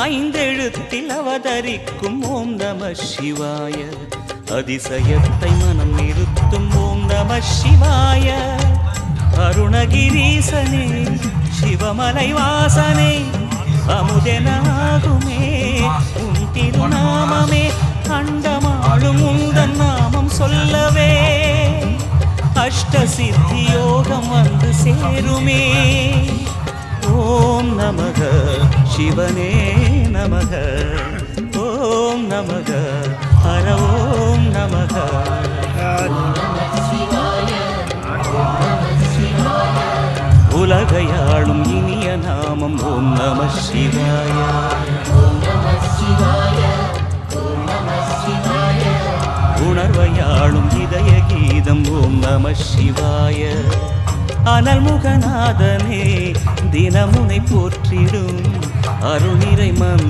ஐந்தெழுத்தில் அவதரிக்கும் ஓம் நம சிவாய, அதிசயத்தை மனம் நிறுத்தும் ஓம் நம சிவாய. அருணகிரீசனே சிவமலை வாசனே, அமுதனாகுமே உன் திருநாமமே, அண்டமாளும் உந்தன் நாமம் சொல்லவே அஷ்ட சித்தி யோகம் வந்து சேருமே. ஓம் நமக சிவனே நமக, ஓம் நமக ஹர ஓம் நமக. உலகையாளும் இனிய நாமம் ஓம் நம சிவாய. உணர்வையாளும் இதய கீதம் ஓம் நம சிவாய. அனல்முகநாதனே தினமுனை போற்றிடும் அருணிறை மன்